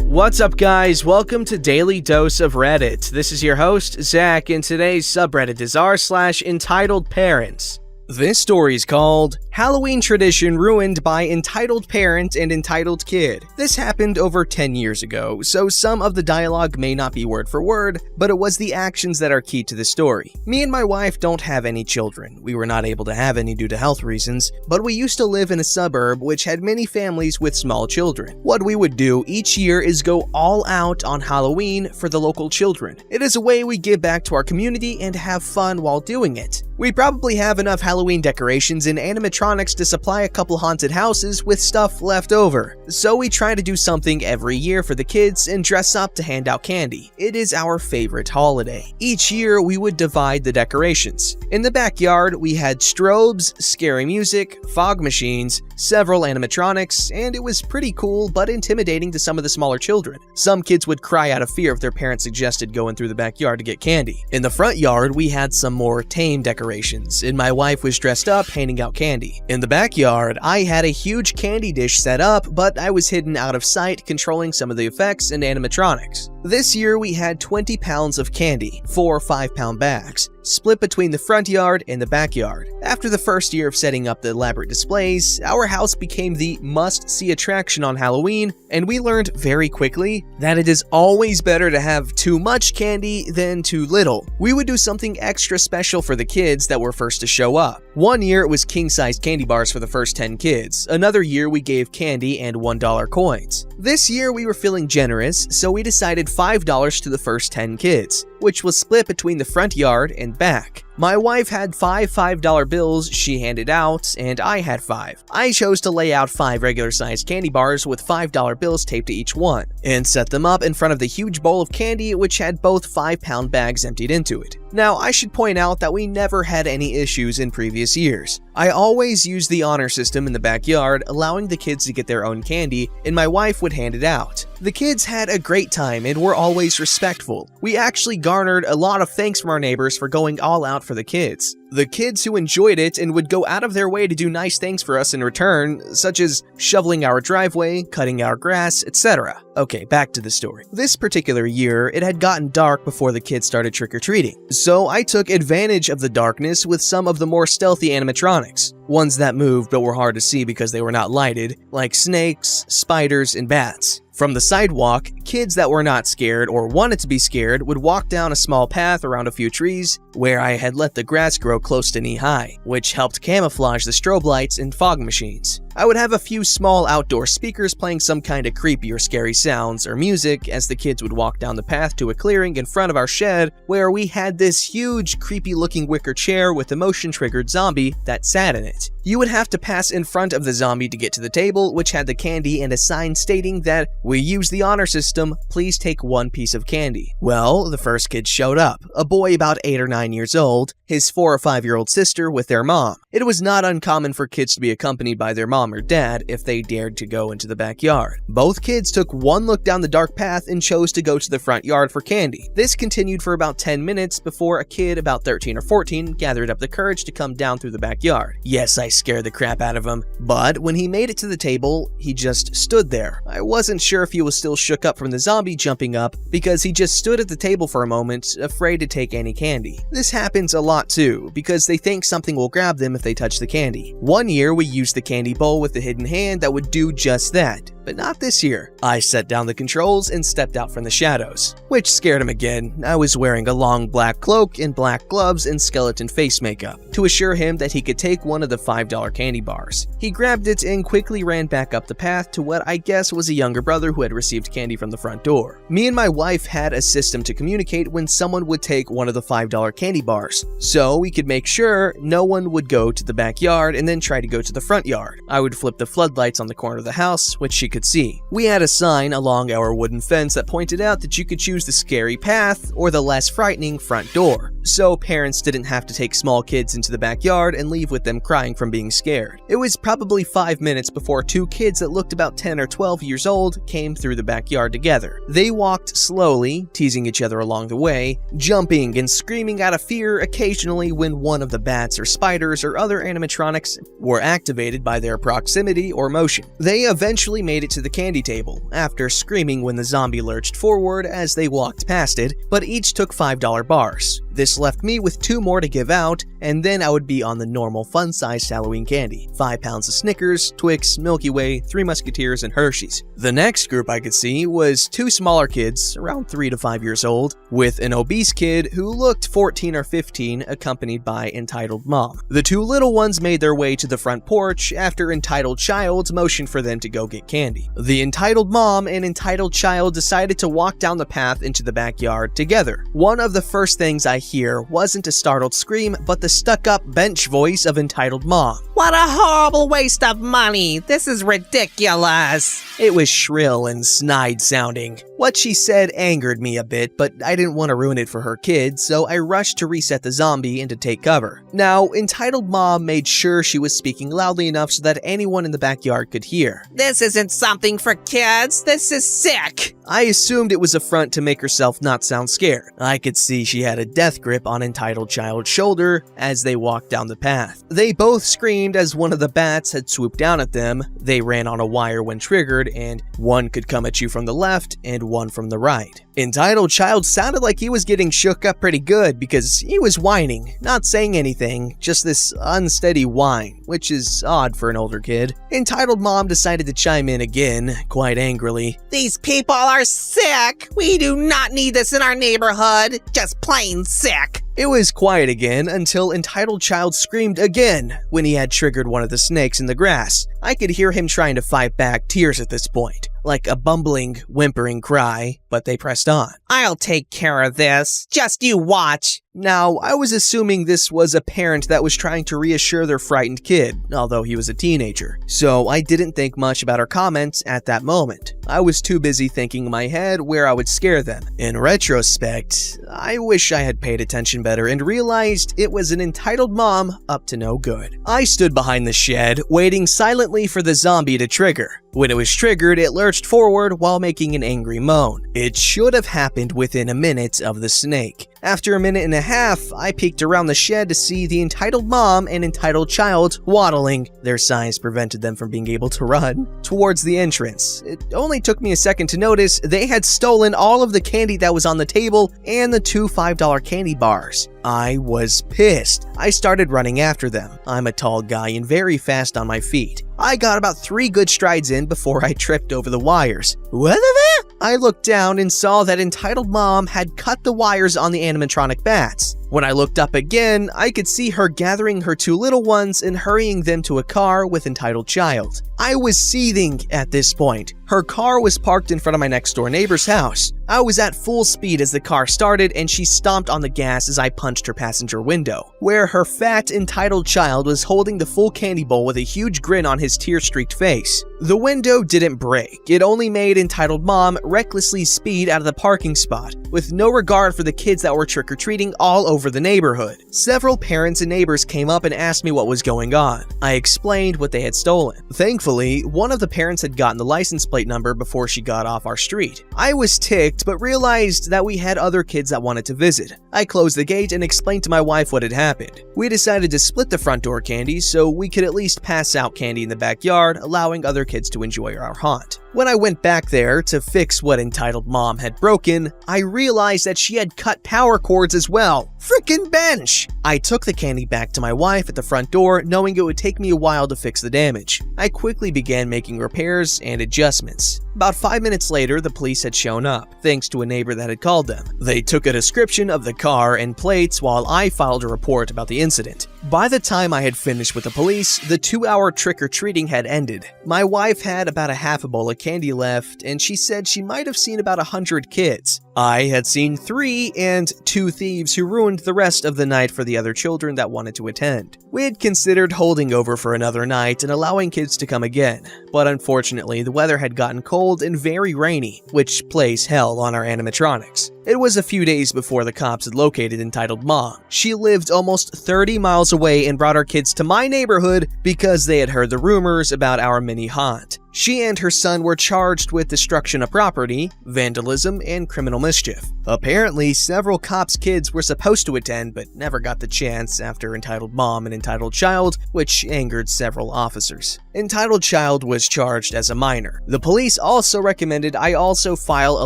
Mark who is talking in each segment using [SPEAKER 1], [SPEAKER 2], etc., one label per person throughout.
[SPEAKER 1] What's up, guys? Welcome to Daily Dose of Reddit. This is your host, Zach, and today's subreddit is r/EntitledParents. This story is called Halloween Tradition Ruined by Entitled Parent and Entitled Kid. This happened over 10 years ago, so some of the dialogue may not be word for word, but it was the actions that are key to the story. Me and my wife don't have any children. We were not able to have any due to health reasons, but we used to live in a suburb which had many families with small children. What we would do each year is go all out on Halloween for the local children. It is a way we give back to our community and have fun while doing it. We probably have enough Halloween decorations and animatronics to supply a couple haunted houses with stuff left over. So we try to do something every year for the kids and dress up to hand out candy. It is our favorite holiday. Each year we would divide the decorations. In the backyard we had strobes, scary music, fog machines, several animatronics, and it was pretty cool but intimidating to some of the smaller children. Some kids would cry out of fear if their parents suggested going through the backyard to get candy. In the front yard we had some more tame decorations, and my wife was dressed up handing out candy. In the backyard, I had a huge candy dish set up, but I was hidden out of sight controlling some of the effects and animatronics. This year we had 20 pounds of candy, 4 5-pound bags, split between the front yard and the backyard. After the first year of setting up the elaborate displays, our house became the must-see attraction on Halloween, and we learned very quickly that it is always better to have too much candy than too little. We would do something extra special for the kids that were first to show up. One year it was king-sized candy bars for the first 10 kids. Another year we gave candy and $1 coins. This year we were feeling generous, so we decided $5 to the first 10 kids, which was split between the front yard and back. My wife had 5 $5 bills she handed out, and I had 5. I chose to lay out 5 regular-sized candy bars with $5 bills taped to each one, and set them up in front of the huge bowl of candy which had both 5-pound bags emptied into it. Now, I should point out that we never had any issues in previous years. I always used the honor system in the backyard, allowing the kids to get their own candy, and my wife would hand it out. The kids had a great time and were always respectful. We actually garnered a lot of thanks from our neighbors for going all out for the kids. The kids who enjoyed it and would go out of their way to do nice things for us in return, such as shoveling our driveway, cutting our grass, etc. Okay, back to the story. This particular year, it had gotten dark before the kids started trick-or-treating, so I took advantage of the darkness with some of the more stealthy animatronics. Ones that moved but were hard to see because they were not lighted, like snakes, spiders, and bats. From the sidewalk, kids that were not scared or wanted to be scared would walk down a small path around a few trees where I had let the grass grow close to knee-high, which helped camouflage the strobe lights and fog machines. I would have a few small outdoor speakers playing some kind of creepy or scary sounds or music as the kids would walk down the path to a clearing in front of our shed where we had this huge creepy-looking wicker chair with a motion-triggered zombie that sat in it. You would have to pass in front of the zombie to get to the table, which had the candy and a sign stating that we use the honor system, please take 1 piece of candy. Well, the first kid showed up, a boy about 8 or 9 years old, his 4 or 5-year-old sister with their mom. It was not uncommon for kids to be accompanied by their mom or dad if they dared to go into the backyard. Both kids took one look down the dark path and chose to go to the front yard for candy. This continued for about 10 minutes before a kid about 13 or 14 gathered up the courage to come down through the backyard. Yes, I scared the crap out of him, but when he made it to the table, he just stood there. I wasn't sure if he was still shook up from the zombie jumping up because he just stood at the table for a moment, afraid to take any candy. This happens a lot too, because they think something will grab them if they touch the candy. One year we used the candy bowl with the hidden hand that would do just that, but not this year. I set down the controls and stepped out from the shadows, which scared him again. I was wearing a long black cloak and black gloves and skeleton face makeup to assure him that he could take one of the $5 candy bars. He grabbed it and quickly ran back up the path to what I guess was a younger brother who had received candy from the front door. Me and my wife had a system to communicate when someone would take one of the $5 candy bars, so we could make sure no one would go to the backyard and then try to go to the front yard. I would flip the floodlights on the corner of the house, which she could see. We had a sign along our wooden fence that pointed out that you could choose the scary path or the less frightening front door, so parents didn't have to take small kids into the backyard and leave with them crying from being scared. It was probably 5 minutes before 2 kids that looked about 10 or 12 years old came through the backyard together. They walked slowly, teasing each other along the way, jumping and screaming out of fear occasionally when one of the bats or spiders or other animatronics were activated by their proximity or motion. They eventually made it it to the candy table, after screaming when the zombie lurched forward as they walked past it, but each took $5 bars. This left me with 2 more to give out, and then I would be on the normal fun-sized Halloween candy. 5 pounds of Snickers, Twix, Milky Way, 3 Musketeers, and Hershey's. The next group I could see was 2 smaller kids, around 3 to 5 years old, with an obese kid who looked 14 or 15, accompanied by Entitled Mom. The 2 little ones made their way to the front porch after Entitled Child motioned for them to go get candy. The Entitled Mom and Entitled Child decided to walk down the path into the backyard together. One of the first things I hear wasn't a startled scream, but the stuck-up bench voice of Entitled Mom.
[SPEAKER 2] What a horrible waste of money! This is ridiculous!
[SPEAKER 1] It was shrill and snide sounding. What she said angered me a bit, but I didn't want to ruin it for her kids, so I rushed to reset the zombie and to take cover. Now, Entitled Mom made sure she was speaking loudly enough so that anyone in the backyard could hear.
[SPEAKER 2] This isn't something for kids, this is sick!
[SPEAKER 1] I assumed it was a front to make herself not sound scared. I could see she had a death grip on Entitled Child's shoulder as they walked down the path. They both screamed as one of the bats had swooped down at them. They ran on a wire when triggered, and one could come at you from the left and one from the right. Entitled Child sounded like he was getting shook up pretty good because he was whining, not saying anything, just this unsteady whine, which is odd for an older kid. Entitled Mom decided to chime in again, quite angrily.
[SPEAKER 2] These people are sick! We do not need this in our neighborhood! Just plain sick!
[SPEAKER 1] It was quiet again until Entitled Child screamed again when he had triggered one of the snakes in the grass. I could hear him trying to fight back tears at this point, like a bumbling, whimpering cry, but they pressed on.
[SPEAKER 2] I'll take care of this. Just you watch.
[SPEAKER 1] Now, I was assuming this was a parent that was trying to reassure their frightened kid, although he was a teenager, so I didn't think much about her comments at that moment. I was too busy thinking in my head where I would scare them. In retrospect, I wish I had paid attention better and realized it was an Entitled Mom up to no good. I stood behind the shed, waiting silently for the zombie to trigger. When it was triggered, it lurched forward while making an angry moan. It should have happened within a minute of the snake. After a minute and a half, I peeked around the shed to see the Entitled Mom and Entitled Child waddling. Their size prevented them from being able to run towards the entrance. It only took me a second to notice they had stolen all of the candy that was on the table and the 2 $5 candy bars. I was pissed. I started running after them. I'm a tall guy and very fast on my feet. I got about 3 good strides in before I tripped over the wires. What the fuck? I looked down and saw that Entitled Mom had cut the wires on the animatronic bats. When I looked up again, I could see her gathering her 2 little ones and hurrying them to a car with Entitled Child. I was seething at this point. Her car was parked in front of my next door neighbor's house. I was at full speed as the car started and she stomped on the gas as I punched her passenger window, where her fat, Entitled Child was holding the full candy bowl with a huge grin on his tear-streaked face. The window didn't break. It only made Entitled Mom recklessly speed out of the parking spot, with no regard for the kids that were trick-or-treating all over the neighborhood. Several parents and neighbors came up and asked me what was going on. I explained what they had stolen. Thankfully, one of the parents had gotten the license plate number before she got off our street. I was ticked, but realized that we had other kids that wanted to visit. I closed the gate and explained to my wife what had happened. We decided to split the front door candy so we could at least pass out candy in the backyard, allowing other kids to enjoy our haunt. When I went back there to fix what Entitled Mom had broken, I realized that she had cut power cords as well. Frickin' bench! I took the candy back to my wife at the front door, knowing it would take me a while to fix the damage. I quickly began making repairs and adjustments. About 5 minutes later, the police had shown up, thanks to a neighbor that had called them. They took a description of the car and plates while I filed a report about the incident. By the time I had finished with the police, the 2-hour trick-or-treating had ended. My wife had about a half a bowl of candy left, and she said she might have seen about 100 kids. I had seen 3 and 2 thieves who ruined the rest of the night for the other children that wanted to attend. We had considered holding over for another night and allowing kids to come again, but unfortunately the weather had gotten cold and very rainy, which plays hell on our animatronics. It was a few days before the cops had located Entitled Mom. She lived almost 30 miles away and brought her kids to my neighborhood because they had heard the rumors about our mini haunt. She and her son were charged with destruction of property, vandalism, and criminal mischief. Apparently, several cops' kids were supposed to attend but never got the chance after Entitled Mom and Entitled Child, which angered several officers. Entitled Child was charged as a minor. The police also recommended I also file a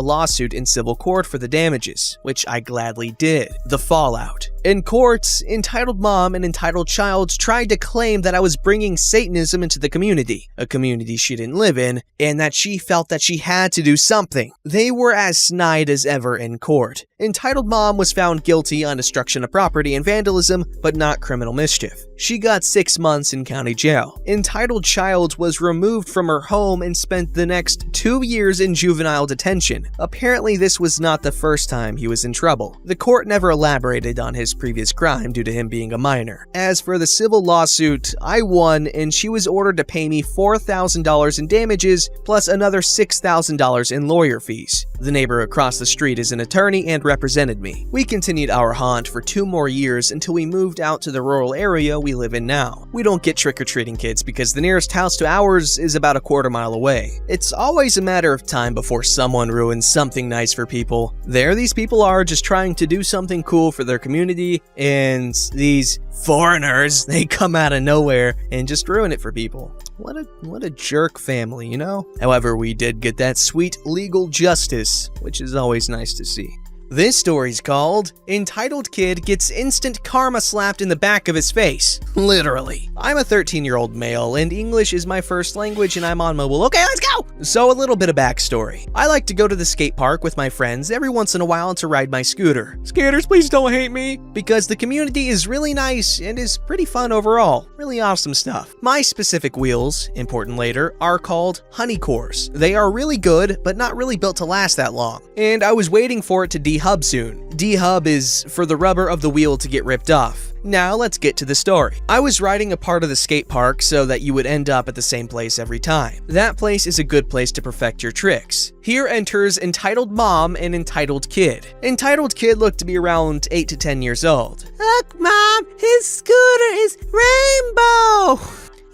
[SPEAKER 1] lawsuit in civil court for the damages, which I gladly did. The fallout. In courts, Entitled Mom and Entitled Child tried to claim that I was bringing Satanism into the community, a community she didn't live in, and that she felt that she had to do something. They were as snide as ever in court. Entitled Mom was found guilty on destruction of property and vandalism, but not criminal mischief. She got 6 months in county jail. Entitled Child was removed from her home and spent the next 2 years in juvenile detention. Apparently, this was not the first time he was in trouble. The court never elaborated on his previous crime due to him being a minor. As for the civil lawsuit, I won, and she was ordered to pay me $4,000 in damages plus another $6,000 in lawyer fees. The neighbor across the street is an attorney and represented me. We continued our haunt for 2 more years until we moved out to the rural area we live in now. We don't get trick-or-treating kids because the nearest house to ours is about a quarter mile away. It's always a matter of time before someone ruins something nice for people. There these people are just trying to do something cool for their community, and these foreigners, they come out of nowhere and just ruin it for people. What a jerk family, you know? However, we did get that sweet legal justice, which is always nice to see. This story's called Entitled Kid Gets Instant Karma Slapped in the Back of His Face. Literally. I'm a 13-year-old male, and English is my first language, and I'm on mobile. Okay, let's go! So a little bit of backstory. I like to go to the skate park with my friends every once in a while to ride my scooter. Skaters, please don't hate me! Because the community is really nice and is pretty fun overall. Really awesome stuff. My specific wheels, important later, are called Honey Cores. They are really good, but not really built to last that long. And I was waiting for it to dehub soon. Dehub is for the rubber of the wheel to get ripped off. Now let's get to the story. I was riding a part of the skate park so that you would end up at the same place every time. That place is a good place to perfect your tricks. Here enters Entitled Mom and Entitled Kid. Entitled Kid looked to be around 8 to 10 years old.
[SPEAKER 2] Look, Mom, his scooter is rainbow.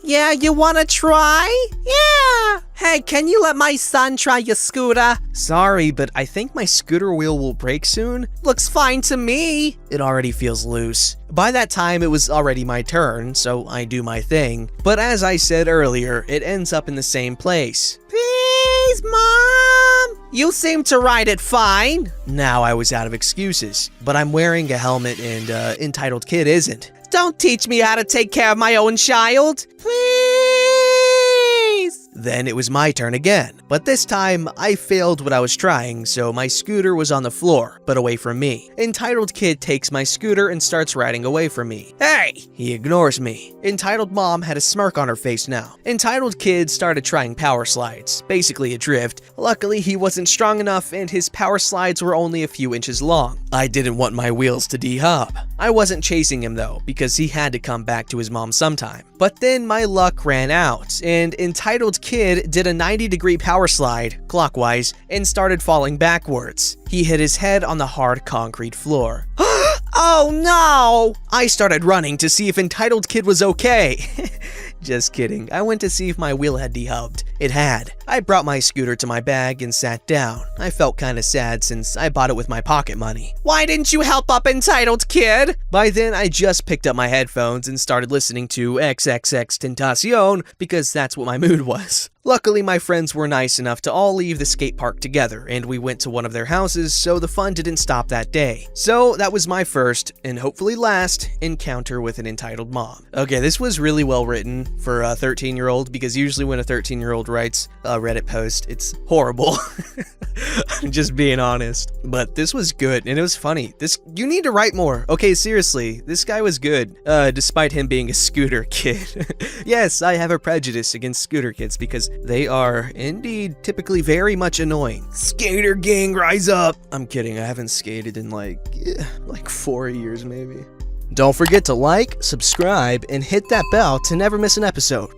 [SPEAKER 2] Yeah, you wanna try? Yeah. Hey, can you let my son try your scooter?
[SPEAKER 1] Sorry, but I think my scooter wheel will break soon.
[SPEAKER 2] Looks fine to me.
[SPEAKER 1] It already feels loose. By that time, it was already my turn, so I do my thing. But as I said earlier, it ends up in the same place.
[SPEAKER 2] Please, Mom. You seem to ride it fine.
[SPEAKER 1] Now I was out of excuses, but I'm wearing a helmet and Entitled Kid isn't.
[SPEAKER 2] Don't teach me how to take care of my own child. Please.
[SPEAKER 1] Then it was my turn again, but this time I failed what I was trying, so my scooter was on the floor, but away from me. Entitled Kid takes my scooter and starts riding away from me.
[SPEAKER 2] Hey!
[SPEAKER 1] He ignores me. Entitled Mom had a smirk on her face now. Entitled Kid started trying power slides, basically a drift. Luckily, he wasn't strong enough and his power slides were only a few inches long. I didn't want my wheels to dehub. I wasn't chasing him though, because he had to come back to his mom sometime. But then my luck ran out, and Entitled Kid did a 90-degree power slide, clockwise, and started falling backwards. He hit his head on the hard concrete floor.
[SPEAKER 2] Oh no!
[SPEAKER 1] I started running to see if Entitled Kid was okay. Just kidding. I went to see if my wheel had dehubbed. It had. I brought my scooter to my bag and sat down. I felt kinda sad since I bought it with my pocket money.
[SPEAKER 2] Why didn't you help up Entitled Kid?
[SPEAKER 1] By then, I just picked up my headphones and started listening to XXXTentacion because that's what my mood was. Luckily, my friends were nice enough to all leave the skate park together, and we went to one of their houses, so the fun didn't stop that day. So that was my first, and hopefully last, encounter with an entitled mom. Okay, this was really well written for a 13-year-old, because usually when a 13-year-old writes a Reddit post, it's horrible. I'm just being honest. But this was good, and it was funny. You need to write more. Okay, seriously, this guy was good, despite him being a scooter kid. Yes, I have a prejudice against scooter kids, because they are, indeed, typically very much annoying. Skater gang, rise up! I'm kidding, I haven't skated in like 4 years maybe. Don't forget to like, subscribe, and hit that bell to never miss an episode.